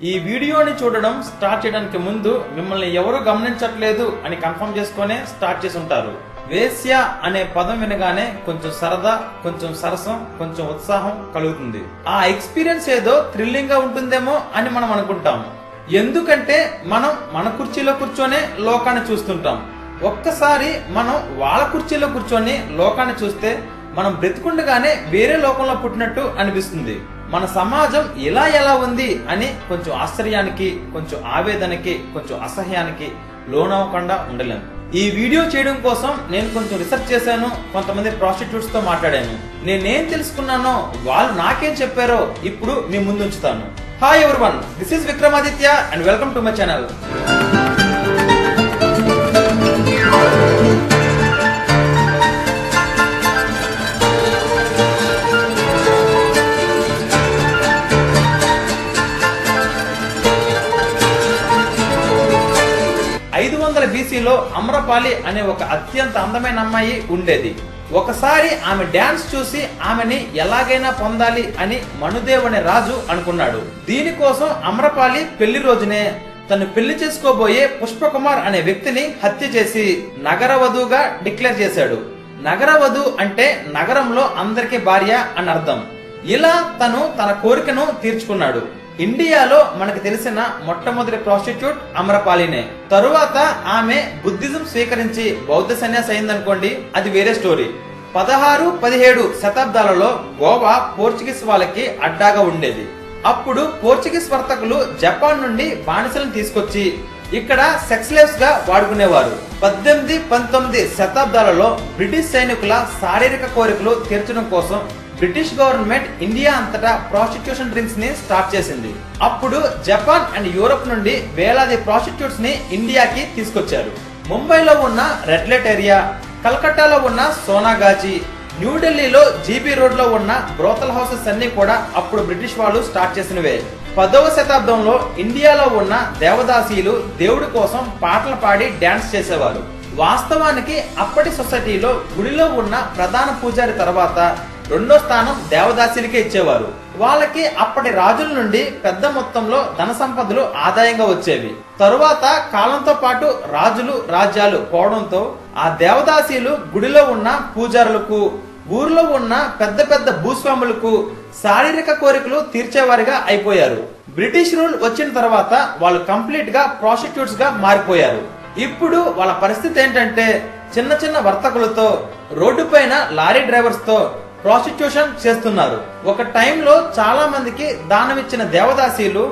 ఈ వీడియోని చూడడం స్టార్ట్ చేయడానికి ముందు మిమ్మల్ని ఎవరు గమనించట్లేదు అని కన్ఫర్మ్ చేసుకునే స్టార్ట్ చేసి ఉంటారు. వేశ్య అనే పదం వినగానే కొంచెం సరదా, కొంచెం సరసం, కొంచెం ఉత్సాహం కలుగుతుంది. ఆ ఎక్స్పీరియన్స్ ఏదో థ్రిల్లింగ్ గా ఉంటుందేమో అని మనం అనుకుంటాం. ఎందుకంటే మనం మన కుర్చీలో కూర్చొనే లోకాన్ని చూస్తుంటాం. ఒక్కసారి మనం వాళ్ళ కుర్చీలో కూర్చొని లోకాన్ని చూస్తే మనం బ్రతికుండగానే వేరే లోకంలో పుట్టినట్టు అనిపిస్తుంది. మన సమాజం ఎలా ఉంది అని కొంచెం ఆశ్చర్యానికి, కొంచెం ఆవేదనకి, కొంచెం అసహ్యానికి లోనవ్వకుండా ఉండలేము. ఈ వీడియో చేయడం కోసం నేను కొంచెం రీసెర్చ్ చేశాను. కొంతమంది ప్రాస్టిట్యూట్స్ తో మాట్లాడాను. నేనేం తెలుసుకున్నానో వాళ్ళు నాకేం చెప్పారో ఇప్పుడు మీ ముందు ఉంచుతాను. Hi everyone, this is Vikramaditya and welcome to my channel. BCలో అమ్రపాలి అనే ఒక అత్యంత అందమైన అమ్మాయి ఉండేది. ఒకసారి ఆమె డాన్స్ చూసి ఆమెని ఎలాగైనా పొందాలి అని మనుదేవ్ అనే రాజు అనుకున్నాడు. దీనికోసం అమ్రపాలి పెళ్లి రోజునే తను పెళ్లి చేసుకోబోయే పుష్పకుమార్ అనే వ్యక్తిని హత్య చేసి నగరవధువుగా డిక్లేర్ చేశాడు. నగరవధు అంటే నగరంలో అందరికీ భార్య అని అర్థం. ఇలా తను తన కోరికను తీర్చుకున్నాడు. ఇండియాలో మనకు తెలిసిన మొట్టమొదటి ప్రాస్టిట్యూట్ అమ్రపాలినే. తరువాత ఆమె బుద్ధిజం స్వీకరించి బౌద్ధ సన్యాసి అయిందనుకోండి, అది వేరే స్టోరీ. 16-17 శతాబ్దాలలో గోవా పోర్చుగీస్ వాళ్ళకి అడ్డాగా ఉండేది. అప్పుడు పోర్చుగీస్ వర్తకులు జపాన్ నుండి బానిసలను తీసుకొచ్చి ఇక్కడ సెక్స్ స్లేవ్స్ గా వాడుకునేవారు. 18-19 శతాబ్దాలలో బ్రిటిష్ సైనికుల శారీరక కోరికలు తీర్చడం కోసం బ్రిటిష్ గవర్నమెంట్ ఇండియా అంతటా ప్రాస్టిట్యూషన్ రింగ్స్ ని స్టార్ట్ చేసింది. అప్పుడు జపాన్ అండ్ యూరోప్ నుండి వేలాది ప్రాస్టిట్యూట్స్ ని ఇండియాకి తీసుకొచ్చారు. ముంబైలో ఉన్న రెడ్ లైట్ ఏరియా, కలకట్టాలో ఉన్న సోనాగాచి, న్యూఢిల్లీలో జీబీ రోడ్ లో ఉన్న బ్రోతల్ హౌసెస్ అన్ని కూడా అప్పుడు బ్రిటిష్ వాళ్ళు స్టార్ట్ చేసినవే. 10వ శతాబ్దంలో ఇండియాలో ఉన్న దేవదాసీలు దేవుడి కోసం పాటలు పాడి డాన్స్ చేసేవారు. వాస్తవానికి అప్పటి సొసైటీలో గుడిలో ఉన్న ప్రధాన పూజారి తర్వాత రెండో స్థానం దేవదాసీలకే ఇచ్చేవారు. వాళ్ళకి అప్పటి రాజుల నుండి పెద్ద మొత్తంలో ధన సంపదలు ఆదాయంగా వచ్చేవి. తరువాత కాలంతో పాటు రాజులు రాజ్యాలు పోవడంతో ఆ దేవదాసీలు గుడిలో ఉన్న పూజారులకు, ఊర్లో ఉన్న పెద్ద పెద్ద భూస్వాములకు శారీరక కోరికలు తీర్చేవారిగా అయిపోయారు. బ్రిటిష్ రూల్ వచ్చిన తర్వాత వాళ్ళు కంప్లీట్ గా ప్రాస్టిట్యూట్స్ గా మారిపోయారు. ఇప్పుడు వాళ్ళ పరిస్థితి ఏంటంటే చిన్న చిన్న వర్తకులతో, రోడ్డు పైన లారీ డ్రైవర్స్ తో ప్రాస్టిట్యూషన్ చేస్తున్నారు. ఒక టైంలో చాలా మందికి దానం ఇచ్చిన దేవదాసీలు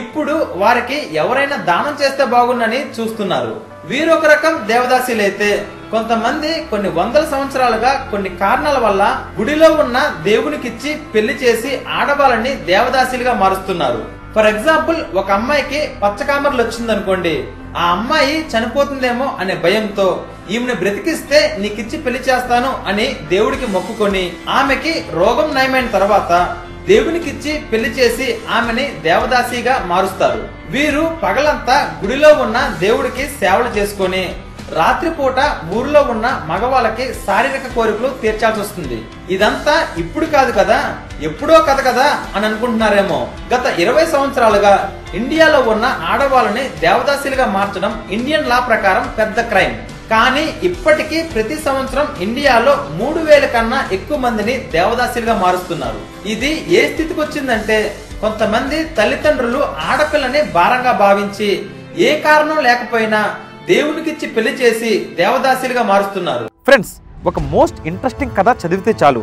ఇప్పుడు వారికి ఎవరైనా దానం చేస్తే బాగుందని చూస్తున్నారు. వీరొక రకం దేవదాసీలైతే కొంతమంది కొన్ని వందల సంవత్సరాలుగా కొన్ని కారణాల వల్ల గుడిలో ఉన్న దేవునికిచ్చి పెళ్లి చేసి ఆడవాళ్ళని దేవదాసీలుగా మారుస్తున్నారు. ఫర్ ఎగ్జాంపుల్, ఒక అమ్మాయికి పచ్చకామర్లు వచ్చిందనుకోండి, ఆ అమ్మాయి చనిపోతుందేమో అనే భయంతో ఈమెను బ్రతికిస్తే నీకిచ్చి పెళ్లి చేస్తాను అని దేవుడికి మొక్కుకొని ఆమెకి రోగం నయమైన తర్వాత దేవునికిచ్చి పెళ్లి చేసి ఆమెని దేవదాసిగా మారుస్తారు. వీరు పగలంతా గుడిలో ఉన్న దేవుడికి సేవలు చేసుకొని రాత్రిపూట ఊర్లో ఉన్న మగవాళ్ళకి శారీరక కోరికలు తీర్చాల్సి వస్తుంది. ఇదంతా ఇప్పుడు కాదు కదా, ఎప్పుడో కథ కదా అని అనుకుంటున్నారేమో. గత 20 సంవత్సరాలుగా ఇండియాలో ఉన్న ఆడవాళ్ళని దేవదాసీలుగా మార్చడం ఇండియన్ లా ప్రకారం పెద్ద క్రైమ్. కానీ ఇప్పటికీ ప్రతి సంవత్సరం ఇండియాలో 3000 కన్నా ఎక్కువ మందిని దేవదాసీలుగా మారుస్తున్నారు. ఇది ఏ స్థితికి వచ్చిందంటే కొంతమంది తల్లిదండ్రులు ఆడపిల్లని భారంగా భావించి ఏ కారణం లేకపోయినా దేవునికిచ్చి పెళ్లి చేసి దేవదాసీలుగా మారుస్తున్నారు. ఫ్రెండ్స్, ఒక మోస్ట్ ఇంట్రెస్టింగ్ కథ చదివితే చాలు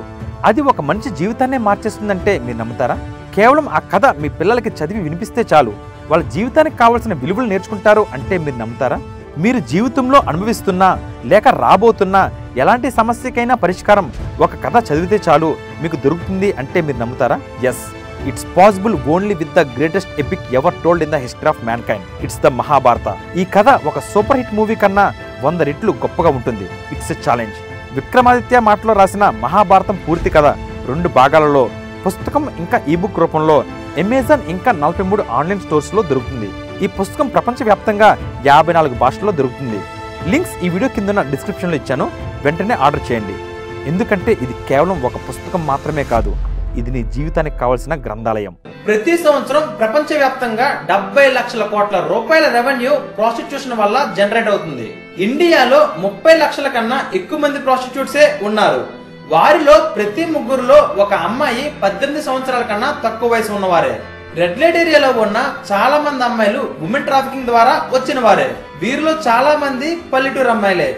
అది ఒక మనిషి జీవితాన్నే మార్చేస్తుందంటే మీరు నమ్ముతారా? కేవలం ఆ కథ మీ పిల్లలకి చదివి వినిపిస్తే చాలు వాళ్ళ జీవితానికి కావాల్సిన విలువలు నేర్చుకుంటారు అంటే మీరు నమ్ముతారా? మీరు జీవితంలో అనుభవిస్తున్నా లేక రాబోతున్నా ఎలాంటి సమస్యకైనా పరిష్కారం ఒక కథ చదివితే చాలు మీకు దొరుకుతుంది అంటే మీరు నమ్ముతారా? Yes, it's possible only with the greatest epic ever told in the history of mankind. It's the Mahabharata. ఈ కథ ఒక సూపర్ హిట్ మూవీ కన్నా 100 రెట్లు గొప్పగా ఉంటుంది. It's a challenge. విక్రమాదిత్య మాటలో రాసిన మహాభారతం పూర్తి కథ 2 భాగాలలో పుస్తకం ఇంకా ఈబుక్ రూపంలో అమెజాన్ ఇంకా 43 ఆన్లైన్ స్టోర్స్ లో దొరుకుతుంది. ఈ పుస్తకం ప్రపంచవ్యాప్తంగా 54 భాషల్లో దొరుకుతుంది. లింక్స్ ఈ వీడియో కింద డిస్క్రిప్షన్ లో ఇచ్చాను, వెంటనే ఆర్డర్ చేయండి. ఎందుకంటే ఇది కేవలం ఒక పుస్తకం మాత్రమే కాదు, ఇది నీ జీవితానికి కావాల్సిన గ్రంథాలయం. ప్రతి సంవత్సరం ప్రపంచవ్యాప్తంగా 70 లక్షల కోట్ల రూపాయల రెవెన్యూ ప్రాస్టిట్యూషన్ వల్ల జనరేట్ అవుతుంది. ఇండియాలో 30 లక్షల కన్నా ఎక్కువ మంది ప్రాస్టిట్యూట్సే ఉన్నారు. వారిలో ప్రతి ముగ్గురులో ఒక అమ్మాయి 18 సంవత్సరాల కన్నా తక్కువ వయసు ఉన్నవారే. రెడ్ లైట్ ఏరియాలో ఉన్న చాలా మంది అమ్మాయిలు ఉమెన్ ట్రాఫికింగ్ ద్వారా వచ్చిన వారే. వీరిలో చాలా మంది పల్లెటూరు అమ్మాయిలే.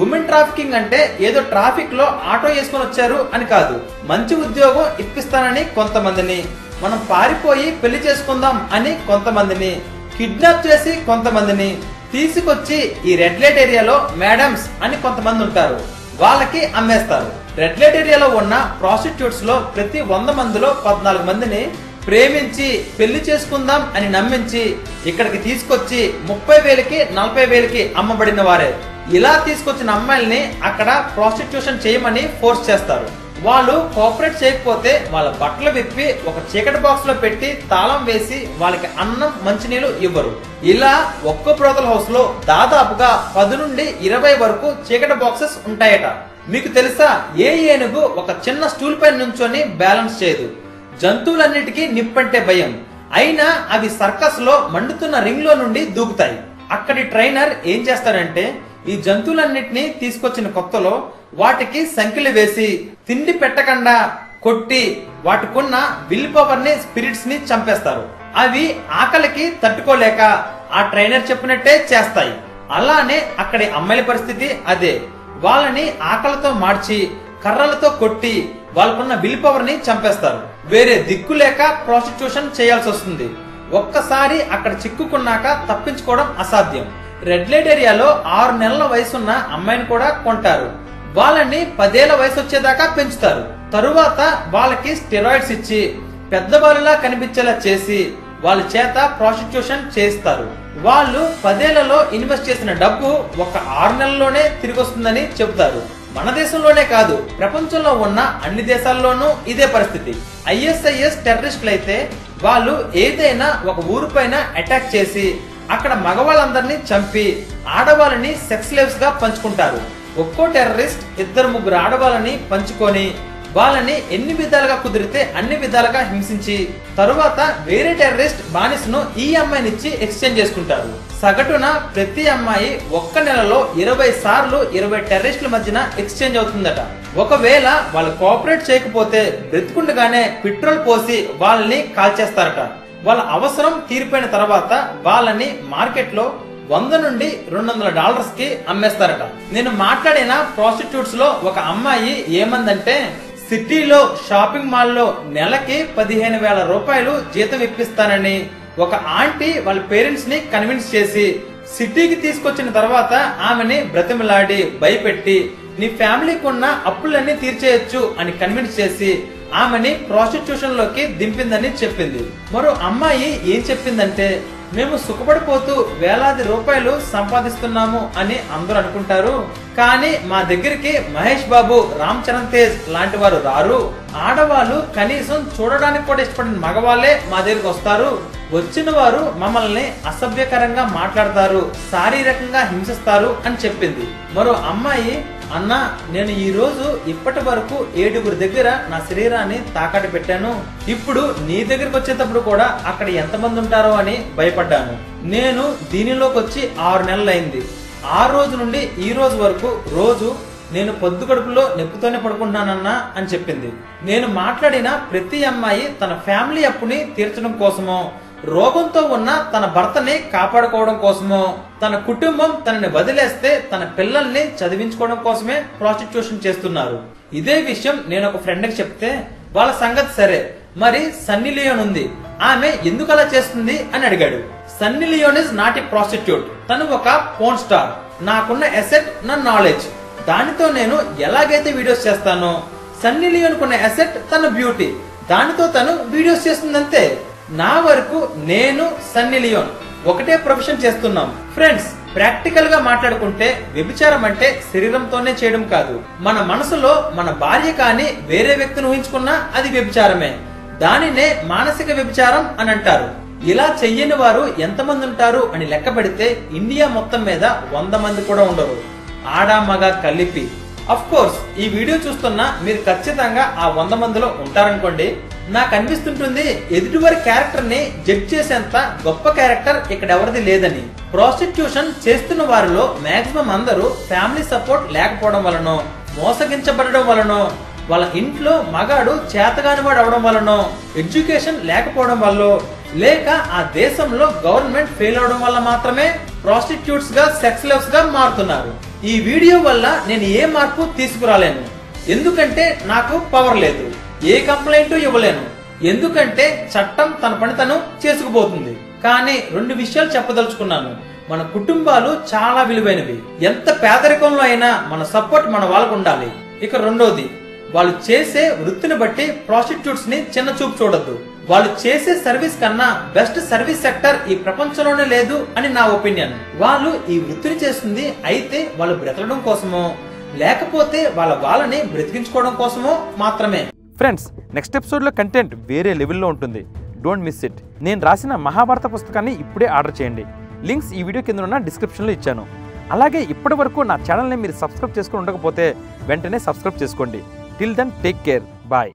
ఉమెన్ ట్రాఫికింగ్ అంటే ఏదో ట్రాఫిక్ లో ఆటో వేసుకొని వచ్చారు అని కాదు. మంచి ఉద్యోగం ఇప్పిస్తానని కొంతమందిని, మనం పారిపోయి పెళ్లి చేసుకుందాం అని కొంతమందిని, కిడ్నాప్ చేసి కొంతమందిని తీసుకొచ్చి ఈ రెడ్ లైట్ ఏరియాలో మేడమ్స్ అని కొంతమంది ఉంటారు, వాళ్ళకి అమ్మేస్తారు. రెడ్ లైట్ ఏరియాలో ఉన్న ప్రాస్టిట్యూట్స్ లో ప్రతి 100 మందిలో 14 మందిని ప్రేమించి పెళ్లి చేసుకుందాం అని నమ్మించి ఇక్కడికి తీసుకొచ్చి 30,000కి 40,000కి అమ్మబడిన వారే. ఇలా తీసుకొచ్చిన అమ్మాయిల్ని అక్కడ ప్రాస్టిట్యూషన్ చేయమని ఫోర్స్ చేస్తారు. వాళ్ళు కోఆపరేట్ చేయకపోతే వాళ్ళ బట్టలు విప్పి ఒక చీకటి బాక్స్ లో పెట్టి తాళం వేసి వాళ్ళకి అన్నం మంచినీళ్ళు ఇవ్వరు. ఇలా ఒక్క బ్రోతల్ హౌస్ లో దాదాపుగా 10 నుండి 20 వరకు చీకటి బాక్సెస్ ఉంటాయట. మీకు తెలుసా, ఏ ఏనుగు ఒక చిన్న స్టూల్ పైన నుంచొని బ్యాలెన్స్ చేయదు. జంతువులన్నిటికీ నిప్పంటే భయం. అయినా అవి సర్కస్ లో మండుతున్న రింగ్ లో నుండి దూకుతాయి. అక్కడి ట్రైనర్ ఏం చేస్తాడంటే ఈ జంతువులన్నిటినీ తీసుకొచ్చిన కొత్తలో వాటికి సంఖ్యలు వేసి తిండి పెట్టకుండా కొట్టి వాటికున్న విల్ పవర్ ని, స్పిరిట్స్ ని చంపేస్తారు. అవి ఆకలికి తట్టుకోలేక ఆ ట్రైనర్ చెప్పినట్టే చేస్తాయి. అలానే అక్కడి అమ్మాయిల పరిస్థితి అదే. వాళ్ళని ఆకలితో మార్చి కర్రలతో కొట్టి వాళ్ళకున్న విల్ పవర్ ని చంపేస్తారు. వేరే దిక్కు లేక ప్రాస్టిట్యూషన్ చేయాల్సి వస్తుంది. ఒక్కసారి అక్కడ చిక్కుకున్నాక తప్పించుకోవడం అసాధ్యం. రెడ్ లైట్ ఏరియాలో 6 నెలల వయసున్న అమ్మాయిని కూడా కొంటారు. వాళ్ళని 10 ఏళ్ల వయసు వచ్చేదాకా పెంచుతారు. తరువాత వాళ్ళకి స్టెరాయిడ్స్ ఇచ్చి పెద్దవాళ్ళలా కనిపించేలా చేసి వాళ్ళ చేత ప్రాస్టిట్యూషన్ చేస్తారు. వాళ్ళు 10 ఏళ్లలో ఇన్వెస్ట్ చేసిన డబ్బు ఒక 6 నెలల్లోనే తిరిగి వస్తుందని చెబుతారు. మన దేశంలోనే కాదు, ప్రపంచంలో ఉన్న అన్ని దేశాల్లోనూ ఇదే పరిస్థితి. ISIS టెర్రరిస్టులు అయితే వాళ్ళు ఏదైనా ఒక ఊరు పైన అటాక్ చేసి అక్కడ మగవాళ్ళందరినీ చంపి ఆడవాళ్ళని సెక్స్ స్లేవ్స్ గా పంచుకుంటారు. ఒక్కో టెర్రరిస్ట్ 2-3 ఆడవాళ్ళని పంచుకొని వాళ్ళని ఎన్ని విధాలుగా కుదిరితే అన్ని విధాలుగా హింసించి తరువాత వేరే టెర్రరిస్ట్ బానిసను ఈ అమ్మాయినిచ్చి ఎక్స్చేంజ్ చేసుకుంటారు. సగటున ప్రతి అమ్మాయి ఒక్క నెలలో 20 సార్లు 20 టెర్రరిస్టుల మధ్యన ఎక్స్చేంజ్ అవుతుందట. ఒకవేళ వాళ్ళు కోఆపరేట్ చేయకపోతే బ్రతుకుండగానే పెట్రోల్ పోసి వాళ్ళని కాల్చేస్తారట. వాళ్ళ అవసరం తీరిపోయిన తర్వాత వాళ్ళని మార్కెట్ లో $100 నుండి $200 కి అమ్మేస్తారట. నేను మాట్లాడిన ప్రాస్టిట్యూట్స్ లో ఒక అమ్మాయి ఏమందంటే, సిటీలో షాపింగ్ మాల్ లో నెలకి 15,000 రూపాయలు జీతం ఇప్పిస్తానని ఒక ఆంటీ వాళ్ళ పేరెంట్స్ ని కన్విన్స్ చేసి సిటీకి తీసుకొచ్చిన తర్వాత ఆమెని బ్రతిమలాడి భయపెట్టి నీ ఫ్యామిలీకి ఉన్న అప్పులన్నీ తీర్చేయచ్చు అని కన్విన్స్ చేసి ఆమెని ప్రాస్టిట్యూషన్ లోకి దింపిందని చెప్పింది. మరో అమ్మాయి ఏం చెప్పిందంటే, మేము సుఖపడిపోతూ వేలాది రూపాయలు సంపాదిస్తున్నాము అని అందరూ అనుకుంటారు, కానీ మా దగ్గరికి మహేష్ బాబు, రామ్ చరణ్ తేజ్ లాంటి వారు రారు. ఆడవాళ్ళు కనీసం చూడడానికి కూడా ఇష్టపడిన మగవాళ్లే మా దగ్గరికి వస్తారు. వచ్చిన వారు మమ్మల్ని అసభ్యకరంగా మాట్లాడతారు, శారీరకంగా హింసిస్తారు అని చెప్పింది. మరో అమ్మాయి, అన్నా నేను ఈ రోజు ఇప్పటి వరకు 7 దగ్గర నా శరీరాన్ని తాకట్టు పెట్టాను. ఇప్పుడు నీ దగ్గరకు వచ్చేటప్పుడు కూడా అక్కడ ఎంతమంది ఉంటారో అని భయపడ్డాను. నేను దీనిలోకి వచ్చి 6 నెలలైంది. ఆ రోజు నుండి ఈ రోజు వరకు రోజు నేను పొద్దు కడుపులో నొప్పితోనే పడుకుంటున్నానన్నా అని చెప్పింది. నేను మాట్లాడిన ప్రతి అమ్మాయి తన ఫ్యామిలీ అప్పుని తీర్చడం కోసమో, రోగంతో ఉన్న తన భర్తని కాపాడుకోవడం కోసమో, తన కుటుంబం తనని వదిలేస్తే తన పిల్లల్ని చదివించుకోవడం కోసమే ప్రాస్టిట్యూషన్ చేస్తున్నారు. ఇదే విషయం నేను ఒక ఫ్రెండ్ కి చెప్తే వాళ్ళ సంగతి సరే, మరి సన్నీ లియోన్ ఉంది, ఆమె ఎందుకు అలా చేస్తుంది అని అడిగాడు. Sunny Leone is not a prostitute, తను ఒక పోర్న్ స్టార్. నాకున్న అసెట్ నా నాలెడ్జ్, దానితో నేను ఎలాగైతే వీడియోస్ చేస్తానో, సన్నీ లియోన్ కున్న అసెట్ తన బ్యూటీ, దానితో తను వీడియోస్ చేస్తుందంతే. నా వరకు నేను సన్నీ లియోన్ ఒకటే ప్రొఫెషన్ చేస్తున్నాం. ఫ్రెండ్స్, ప్రాక్టికల్ గా మాట్లాడుకుంటే వ్యభిచారం అంటే శరీరంతోనే చేయడం కాదు, మన మనసులో మన భార్య కాని వేరే వ్యక్తిని ఊహించుకున్నా అది వ్యభిచారమే. దానినే మానసిక వ్యభిచారం అని అంటారు. ఇలా చెయ్యని వారు ఎంతమంది ఉంటారు అని లెక్క పెడితే ఇండియా మొత్తం మీద 100 మంది కూడా ఉండరు, ఆడ మగ కలిపి. అఫ్ కోర్స్ ఈ వీడియో చూస్తున్నా మీరు ఖచ్చితంగా ఆ 100 మందిలో ఉంటారనుకోండి. నాకు అనిపిస్తుంటుంది ఎదుటివారి క్యారెక్టర్ ని జడ్జ్ చేసేంత గొప్ప క్యారెక్టర్ ఇక్కడ ఎవరిది లేదని. ప్రాస్టిట్యూషన్ చేస్తున్న వారిలో మాక్సిమం అందరూ ఫ్యామిలీ సపోర్ట్ లేకపోవడం వలనో, మోసగించబడడం వలనో, వాళ్ళ ఇంట్లో మగాడు చేతగానివాడు అవడం వలనో, ఎడ్యుకేషన్ లేకపోవడం వల్ల, లేక ఆ దేశంలో గవర్నమెంట్ ఫెయిల్ అవడం వల్ల మాత్రమే ప్రాస్టిట్యూట్స్ గా, సెక్స్ లవ్స్ గా మారుతున్నారు. ఈ వీడియో వల్ల నేను ఏ మార్పు తీసుకురాలేను, ఎందుకంటే నాకు పవర్ లేదు. ఏ కంప్లైంట్ ఇవ్వలేను, ఎందుకంటే చట్టం తన పని తను చేసుకుపోతుంది. కానీ 2 విషయాలు చెప్పదలుచుకున్నాను. మన కుటుంబాలు చాలా విలువైనవి. ఎంత పేదరికంలో అయినా మన సపోర్ట్ మన వాళ్ళకు ఉండాలి. ఇక రెండోది, వాళ్ళు చేసే వృత్తిని బట్టి ప్రాస్టిట్యూట్స్ ని చిన్న చూపు చూడొద్దు. వాళ్ళు చేసే సర్వీస్ కన్నా బెస్ట్ సర్వీస్ సెక్టర్ ఈ ప్రపంచంలోనే లేదు అని నా ఒపీనియన్. వాళ్ళు ఈ వృత్తిని చేస్తుంది అయితే వాళ్ళు బ్రతకడం కోసమో, లేకపోతే వాళ్ళని బ్రతికించుకోవడం కోసమో మాత్రమే. ఫ్రెండ్స్, నెక్స్ట్ ఎపిసోడ్లో కంటెంట్ వేరే లెవెల్లో ఉంటుంది. Don't miss it. నేను రాసిన మహాభారత పుస్తకాన్ని ఇప్పుడే ఆర్డర్ చేయండి. లింక్స్ ఈ వీడియో కింద ఉన్న డిస్క్రిప్షన్లో ఇచ్చాను. అలాగే ఇప్పటి వరకు నా ఛానల్ని మీరు సబ్స్క్రైబ్ చేసుకుని ఉండకపోతే వెంటనే సబ్స్క్రైబ్ చేసుకోండి. Till then take care. Bye.